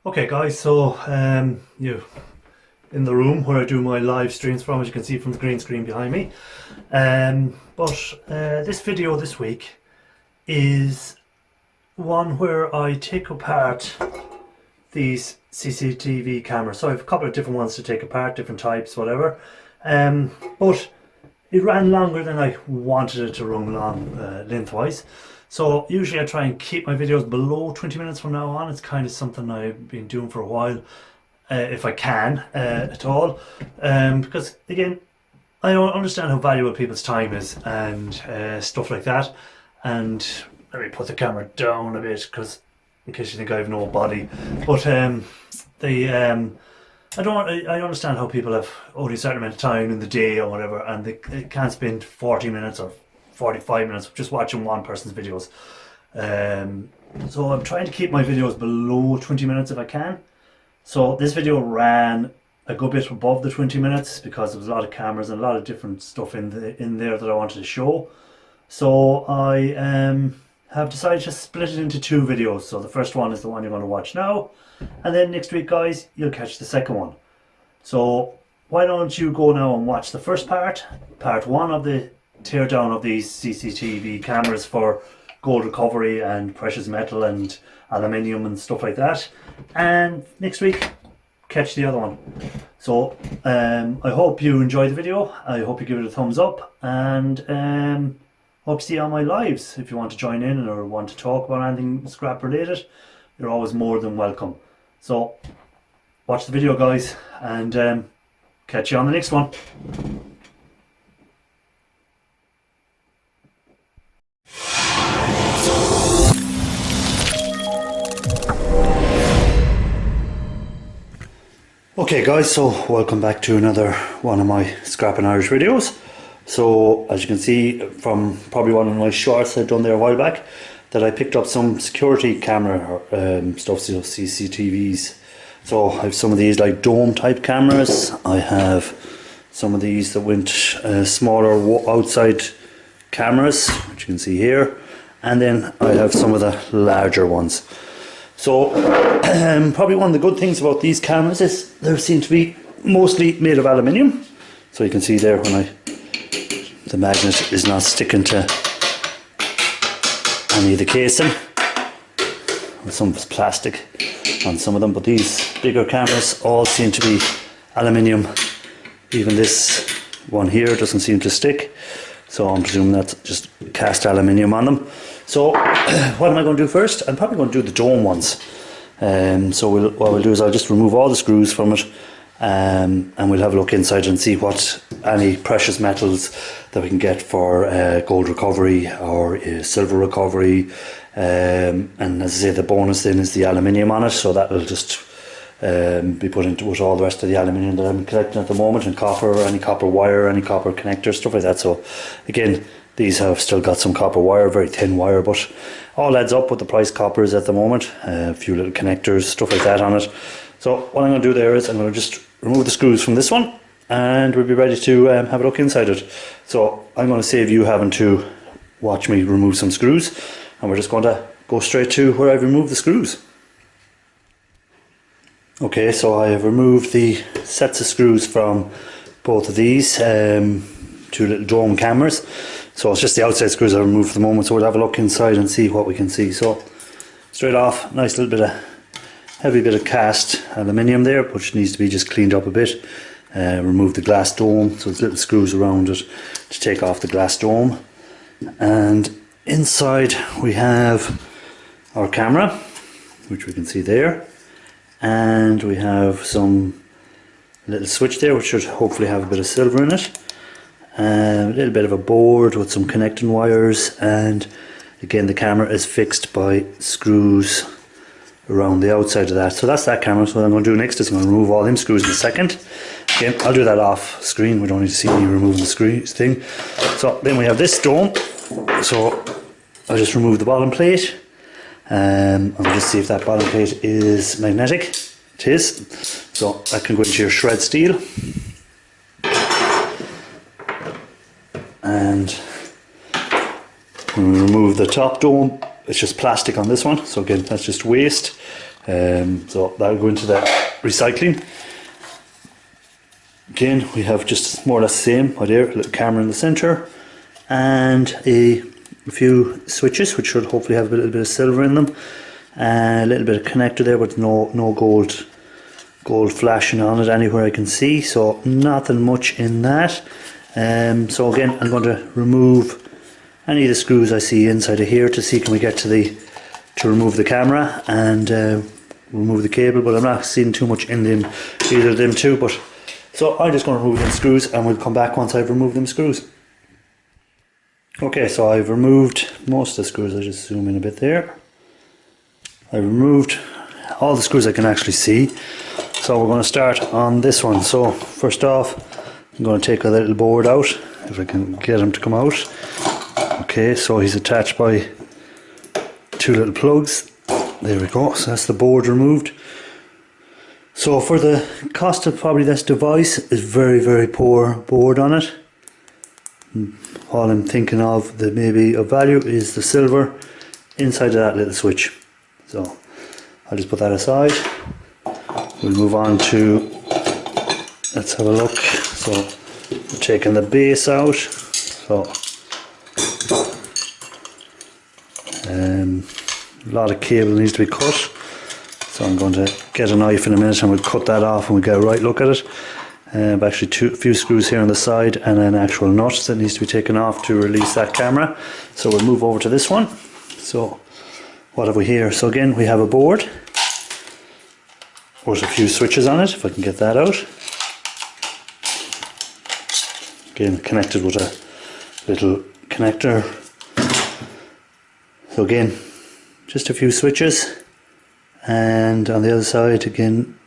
Okay guys, so you in the room where I do my live streams from, as you can see from the green screen behind me. But this video this week is one where I take apart these CCTV cameras. So I have a couple of different ones to take apart, different types, whatever. But it ran longer than I wanted it to run long lengthwise. So usually I try and keep my videos below 20 minutes from now on. It's kind of something I've been doing for a while, if I can at all. Because again, I don't understand how valuable people's time is and stuff like that. And let me put the camera down a bit, because in case you think I have no body. But I understand how people have only a certain amount of time in the day or whatever, and they can't spend 40 minutes or 45 minutes just watching one person's videos. So I'm trying to keep my videos below 20 minutes if I can. So this video ran a good bit above the 20 minutes because there was a lot of cameras and a lot of different stuff in there that I wanted to show. So I have decided to split it into two videos. So the first one is the one you're going to watch now, and then next week, guys, you'll catch the second one. So why don't you go now and watch the first part one of the tear down of these CCTV cameras for gold recovery and precious metal and aluminium and stuff like that, and next week catch the other one. So I hope you enjoy the video. I hope you give it a thumbs up, and hope to see you on my lives. If you want to join in or want to talk about anything scrap related, you're always more than welcome. So watch the video, guys, and catch you on the next one. Okay guys, so welcome back to another one of my Scrapping Irish videos. So as you can see from probably one of my shorts I've done there a while back, that I picked up some security camera stuff, so CCTVs. So I have some of these like dome type cameras. I have some of these that went smaller outside cameras, which you can see here, and then I have some of the larger ones. So probably one of the good things about these cameras is they seem to be mostly made of aluminium. So you can see there when the magnet is not sticking to any of the casing. Some of it's plastic on some of them, but these bigger cameras all seem to be aluminium. Even this one here doesn't seem to stick, so I'm presuming that's just cast aluminium on them. So what am I going to do first? I'm probably going to do the dome ones. So what we'll do is I'll just remove all the screws from it, and we'll have a look inside and see what any precious metals that we can get for gold recovery or silver recovery. And as I say, the bonus then is the aluminium on it, so that will just be put into with all the rest of the aluminium that I'm collecting at the moment, and copper, any copper wire, any copper connectors, stuff like that. So again, these have still got some copper wire, very thin wire, but all adds up with the price copper is at the moment. A few little connectors, stuff like that on it. So what I'm going to do there is I'm going to just remove the screws from this one, and we'll be ready to have a look inside it. So I'm going to save you having to watch me remove some screws, and we're just going to go straight to where I've removed the screws. Okay, so I have removed the sets of screws from both of these two little dome cameras. So it's just the outside screws I removed for the moment, so we'll have a look inside and see what we can see. So straight off, nice little bit of heavy bit of cast aluminium there, which needs to be just cleaned up a bit. Remove the glass dome, so there's little screws around it to take off the glass dome. And inside we have our camera, which we can see there, and we have some little switch there which should hopefully have a bit of silver in it. A little bit of a board with some connecting wires, and again the camera is fixed by screws around the outside of that. So that's that camera. So what I'm going to do next is I'm going to remove all them screws in a second. Again, I'll do that off screen, we don't need to see me removing the screws thing. So then we have this dome, so I'll just remove the bottom plate, and I'll just see if that bottom plate is magnetic. It is, so that can go into your shred steel. And when we remove the top dome, it's just plastic on this one, so again that's just waste. So that'll go into the recycling. Again, we have just more or less the same right here, a little camera in the centre, and a few switches which should hopefully have a little bit of silver in them, and a little bit of connector there with no gold flashing on it anywhere I can see, so nothing much in that. So again, I'm going to remove any of the screws I see inside of here to see can we get to remove the camera and remove the cable, but I'm not seeing too much in them, either of them two. But so I'm just going to remove them screws and we'll come back once I've removed them screws. Okay, so I've removed most of the screws. I'll just zoom in a bit there. I've removed all the screws I can actually see. So we're going to start on this one. So first off, I'm going to take a little board out, if I can get him to come out. Okay, so he's attached by two little plugs. There we go, so that's the board removed. So for the cost of probably this device, is very poor board on it. All I'm thinking of that maybe of value is the silver inside of that little switch. So I'll just put that aside. We'll move on to, let's have a look. So we're taking the base out. So a lot of cable needs to be cut. So I'm going to get a knife in a minute and we'll cut that off and we'll get a right look at it. Actually a few screws here on the side and an actual nut that needs to be taken off to release that camera. So we'll move over to this one. So what have we here? So again, we have a board with a few switches on it, if I can get that out. Again, connected with a little connector. So again, just a few switches, and on the other side again,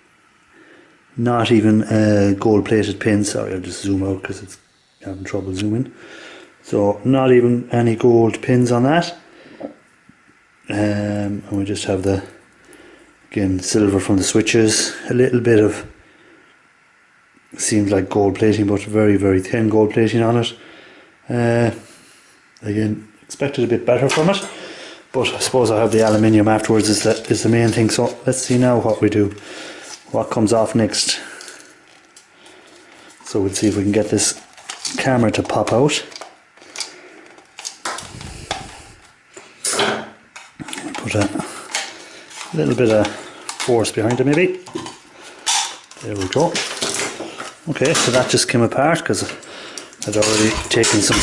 not even a gold plated pin. Sorry, I'll just zoom out because it's having trouble zooming. So not even any gold pins on that. And we just have the, again, silver from the switches, a little bit of, seems like gold plating, but very thin gold plating on it. Again, expected a bit better from it, but I suppose I have the aluminium afterwards is the main thing. So let's see now what we do, what comes off next. So we'll see if we can get this camera to pop out. Put a little bit of force behind it maybe. There we go. Okay, so that just came apart because I'd already taken some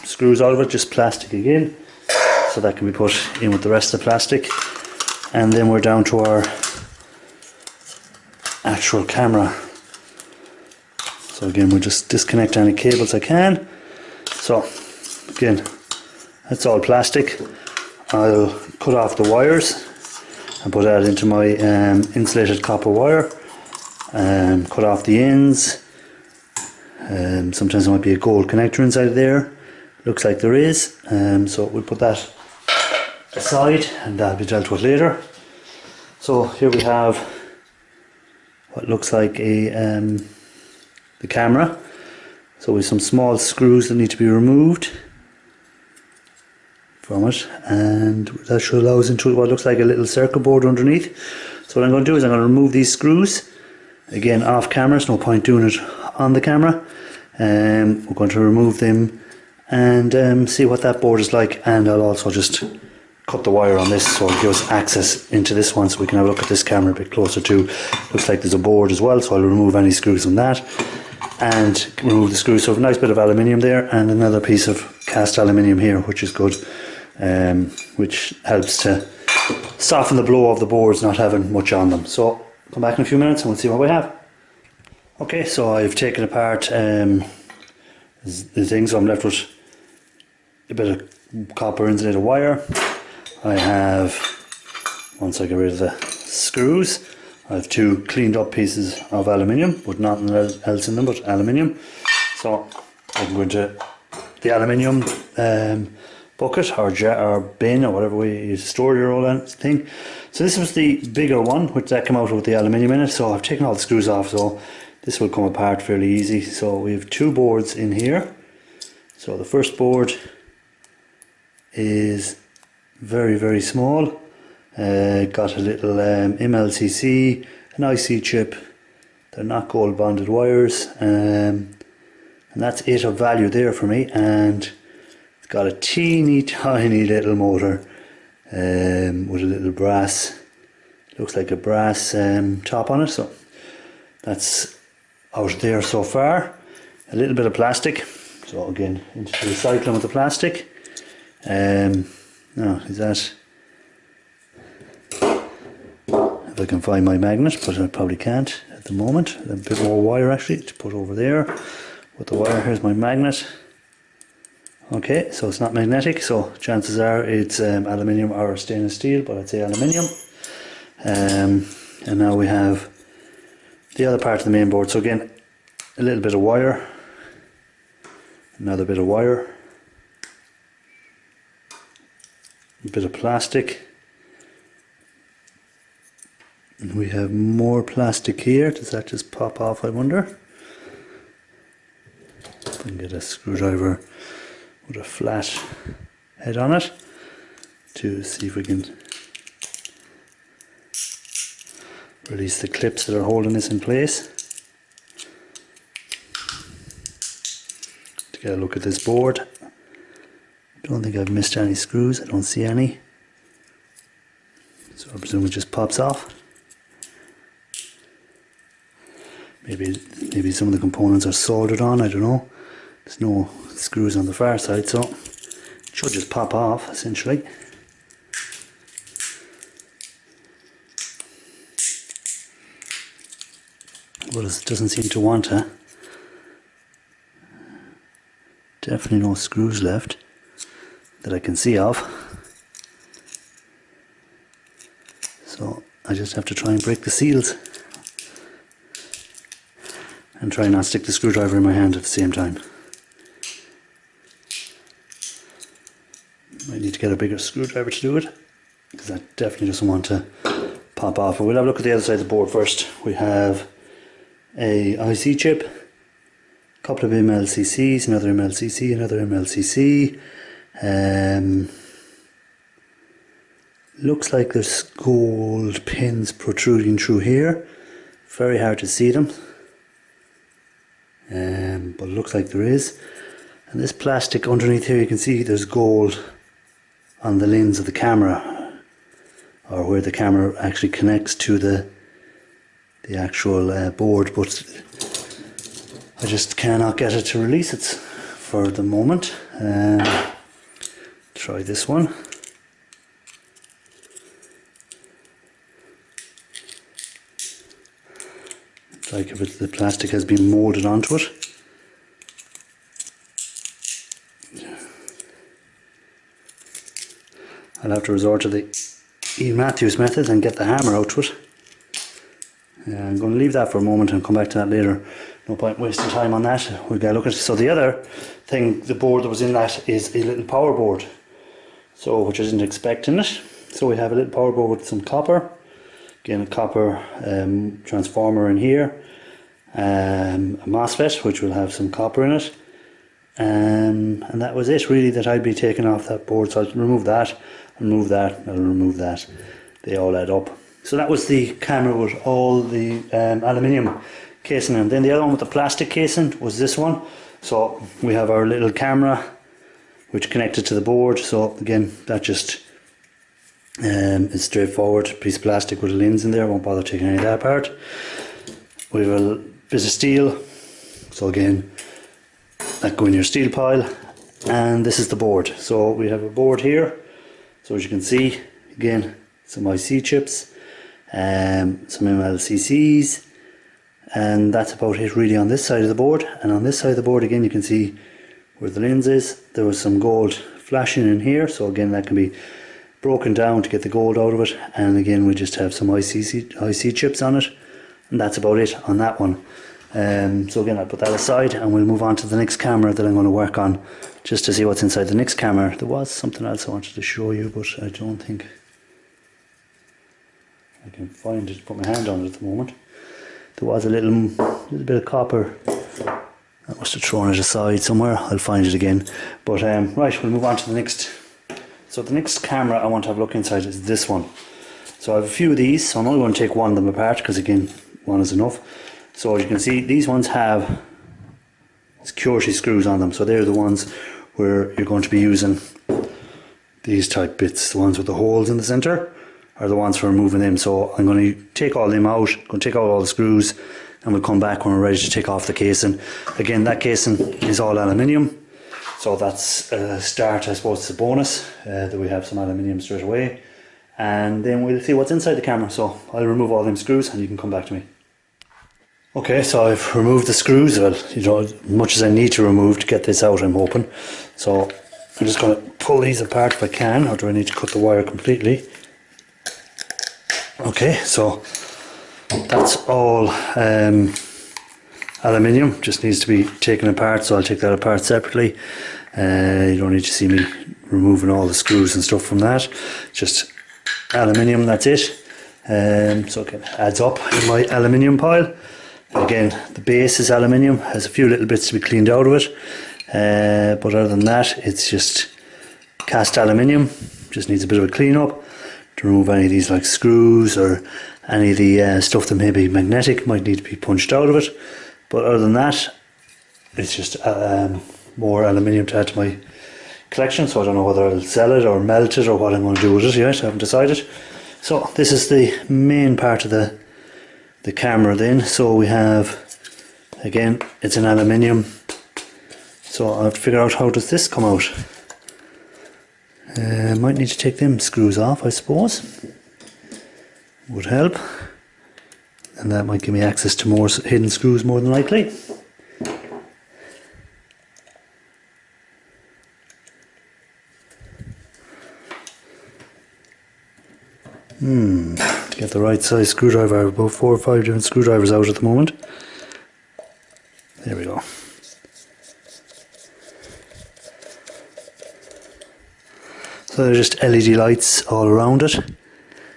screws out of it, just plastic again. So that can be put in with the rest of the plastic. And then we're down to our actual camera. So again, we'll just disconnect any cables I can. So again, that's all plastic. I'll cut off the wires and put that into my insulated copper wire. Cut off the ends. Sometimes there might be a gold connector inside there. Looks like there is. So we'll put that aside and that'll be dealt with later. So here we have what looks like the camera. So with some small screws that need to be removed from it, and that should allow us into what looks like a little circuit board underneath. So what I'm going to do is I'm going to remove these screws, again off camera, there's no point doing it on the camera. We're going to remove them and see what that board is like, and I'll also just cut the wire on this so it'll give us access into this one so we can have a look at this camera a bit closer too. Looks like there's a board as well, so I'll remove any screws on that and remove the screws. So a nice bit of aluminium there and another piece of cast aluminium here, which is good, which helps to soften the blow of the boards not having much on them. So come back in a few minutes and we'll see what we have. Okay, so I've taken apart the thing, so I'm left with a bit of copper insulated wire. I have, once I get rid of the screws, I have two cleaned up pieces of aluminium with nothing else in them but aluminium. So I can go into the aluminium bucket or jar or bin or whatever way you store your old thing. So this was the bigger one, which that came out with the aluminium in it. So I've taken all the screws off, so this will come apart fairly easy. So we have two boards in here. So the first board is very small, Got a little MLCC, an IC chip. They're not gold bonded wires, and that's it of value there for me. And it's got a teeny tiny little motor with a little brass, looks like a brass top on it. So that's out there so far. A little bit of plastic, so again into the recycling with the plastic. Now is that, if I can find my magnet, but I probably can't at the moment. A bit more wire actually to put over there with the wire. Here's my magnet. Okay, so it's not magnetic, so chances are it's aluminium or stainless steel, but I'd say aluminium. And now we have the other part of the main board. So again, a little bit of wire, another bit of wire, a bit of plastic, and we have more plastic here. Does that just pop off, I wonder? If I can get a screwdriver with a flat head on it to see if we can release the clips that are holding this in place. To get a look at this board. I don't think I've missed any screws, I don't see any. So I presume it just pops off. Maybe some of the components are soldered on, I don't know. There's no screws on the far side, so it should just pop off essentially. But it doesn't seem to want to. Definitely no screws left that I can see of. So I just have to try and break the seals and try not stick the screwdriver in my hand at the same time. Might need to get a bigger screwdriver to do it, because that definitely doesn't want to pop off. But we'll have a look at the other side of the board first. We have a IC chip, a couple of MLCCs, another MLCC, another MLCC. Looks like there's gold pins protruding through here. Very hard to see them, but it looks like there is. And this plastic underneath here, you can see there's gold on the lens of the camera, or where the camera actually connects to the actual board, but I just cannot get it to release it for the moment. Try this one. It's like if the plastic has been molded onto it. I'll have to resort to the Ian Matthews method and get the hammer out to it. I'm going to leave that for a moment and come back to that later. No point wasting time on that. We'll get a look at it. So the other thing, the board that was in that, is a little power board. So, which I didn't expect in it. So we have a little power board with some copper. Again, a copper transformer in here. A MOSFET, which will have some copper in it. And that was it really that I'd be taking off that board. So I'll remove that, I'll remove that, I'll remove that. They all add up. So that was the camera with all the aluminium casing, and then the other one with the plastic casing was this one. So we have our little camera which connected to the board. So again, that just is straightforward, piece of plastic with a lens in there. Won't bother taking any of that apart. We have a bit of steel, so again that go in your steel pile, and this is the board. So we have a board here, so as you can see, again, some IC chips, some MLCCs, and that's about it really on this side of the board. And on this side of the board, again, you can see where the lens is. There was some gold flashing in here, so again that can be broken down to get the gold out of it. And again, we just have some IC chips on it, and that's about it on that one. So again, I'll put that aside and we'll move on to the next camera that I'm going to work on, just to see what's inside the next camera. There was something else I wanted to show you, but I don't think I can find it, put my hand on it at the moment. There was a little bit of copper. I must have thrown it aside somewhere. I'll find it again. But right, we'll move on to the next. So the next camera I want to have a look inside is this one. So I have a few of these, so I'm only going to take one of them apart because again, one is enough. So as you can see, these ones have security screws on them, so they're the ones where you're going to be using these type bits. The ones with the holes in the centre are the ones for removing them. So I'm going to take all them out, going to take out all the screws, and we'll come back when we're ready to take off the casing. Again, that casing is all aluminium, so that's a start. I suppose it's a bonus that we have some aluminium straight away, and then we'll see what's inside the camera. So I'll remove all them screws and you can come back to me. Okay, so I've removed the screws, well, you know, as much as I need to remove to get this out, I'm hoping. So I'm just going to pull these apart if I can, or do I need to cut the wire completely? Okay, so that's all aluminium, just needs to be taken apart, so I'll take that apart separately. You don't need to see me removing all the screws and stuff from that, just aluminium, that's it. So it adds up in my aluminium pile. Again, the base is aluminium, has a few little bits to be cleaned out of it, but other than that, it's just cast aluminium. Just needs a bit of a clean up to remove any of these like screws or any of the stuff that may be magnetic, might need to be punched out of it. But other than that, it's just more aluminium to add to my collection, so I don't know whether I'll sell it or melt it or what I'm going to do with it yet, I haven't decided. So this is the main part of the camera then. So we have, again, it's an aluminium, so I have to figure out how does this come out. Might need to take them screws off, I suppose, would help, and that might give me access to more hidden screws more than likely. To get the right size screwdriver, I have about 4 or 5 different screwdrivers out at the moment. There we go. So they're just LED lights all around it.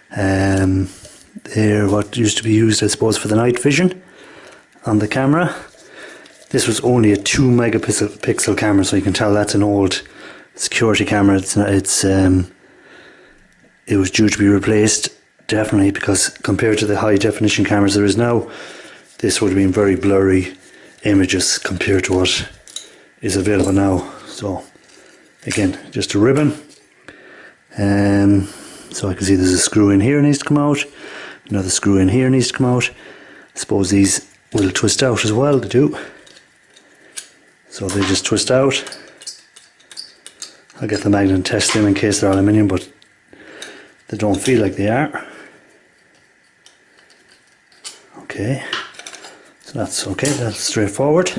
They're what used to be used, I suppose, for the night vision on the camera. This was only a 2 megapixel camera, so you can tell that's an old security camera. It was due to be replaced, definitely, because compared to the high definition cameras there is now, this would have been very blurry images compared to what is available now. So again, just a ribbon. So I can see there's a screw in here needs to come out, another screw in here needs to come out. I suppose these will twist out as well, they do. So they just twist out. I'll get the magnet and test them in case they're aluminium, but they don't feel like they are. Okay, so that's okay, that's straightforward.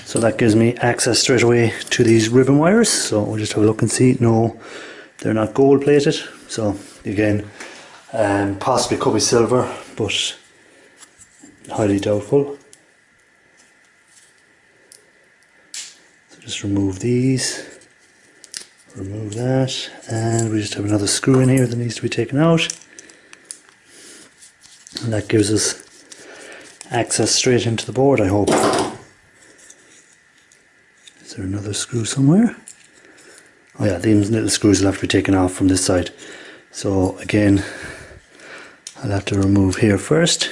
So that gives me access straight away to these ribbon wires. So we'll just have a look and see. No, they're not gold plated. So again, possibly could be silver, but highly doubtful. So just remove these. Remove that, and we just have another screw in here that needs to be taken out, and that gives us access straight into the board, I hope. Is there another screw somewhere? Oh yeah, these little screws will have to be taken off from this side. So again, I'll have to remove here first,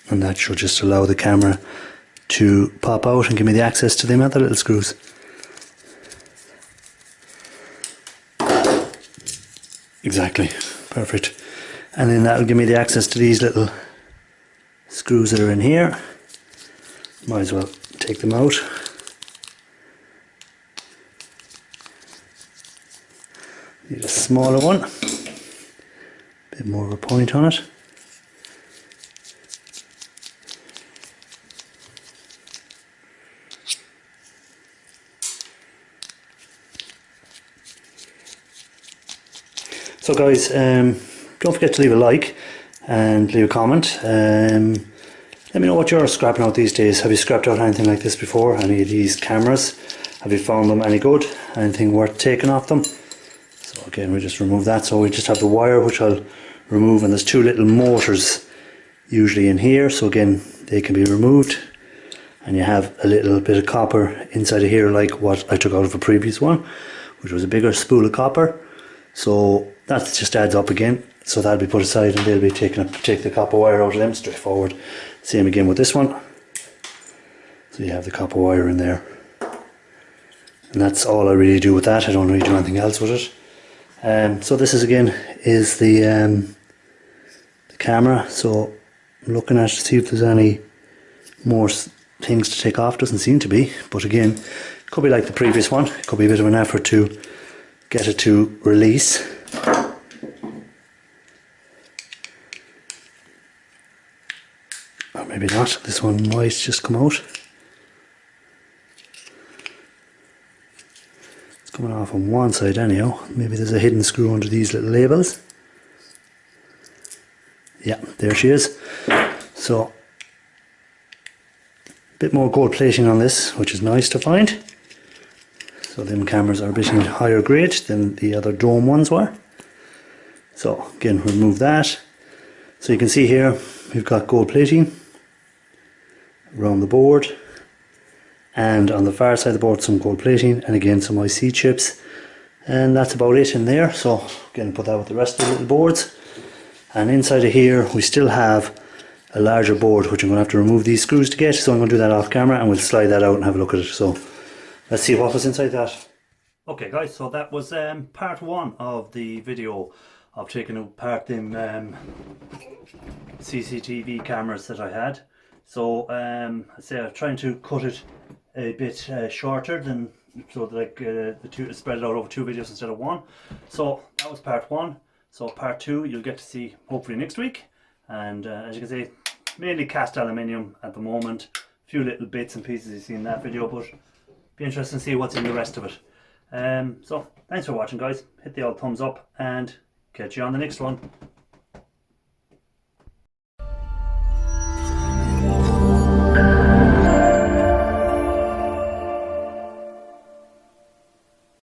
and that should just allow the camera to pop out and give me the access to them other little screws. Exactly, perfect. And then that'll give me the access to these little screws that are in here. Might as well take them out. Need a smaller one, bit more of a point on it. So guys, don't forget to leave a like and leave a comment. Let me know what you're scrapping out these days. Have you scrapped out anything like this before? Any of these cameras? Have you found them any good? Anything worth taking off them? So again, we just remove that. So we just have the wire, which I'll remove, and there's 2 little motors usually in here. So again, they can be removed. And you have a little bit of copper inside of here, like what I took out of a previous one, which was a bigger spool of copper. So that just adds up again. So that'll be put aside and they'll be take the copper wire out of them, straightforward. Same again with this one. So you have the copper wire in there. And that's all I really do with that. I don't really do anything else with it. So this is the camera. So I'm looking at to see if there's any more things to take off. Doesn't seem to be, but again, it could be like the previous one. It could be a bit of an effort to get it to release. Or maybe not. This one might just come out. It's coming off on one side anyhow. Maybe there's a hidden screw under these little labels. Yeah, there she is. So bit more gold plating on this, which is nice to find. So them cameras are a bit higher grade than the other dome ones were. So again, remove that. So you can see here we've got gold plating around the board, and on the far side of the board some gold plating, and again some IC chips, and that's about it in there. So again, put that with the rest of the little boards. And inside of here we still have a larger board, which I'm going to have to remove these screws to get, so I'm going to do that off camera and we'll slide that out and have a look at it. So let's see what was inside that. Okay guys, so that was part one of the video of taking apart them CCTV cameras that I had. So I'm trying to cut it a bit shorter than, so that like the two spread it out over 2 videos instead of 1. So that was part 1. So part 2 you'll get to see hopefully next week. And as you can see, mainly cast aluminium at the moment. A few little bits and pieces you see in that video, but be interesting to see what's in the rest of it. So thanks for watching guys. Hit the old thumbs up and catch you on the next one.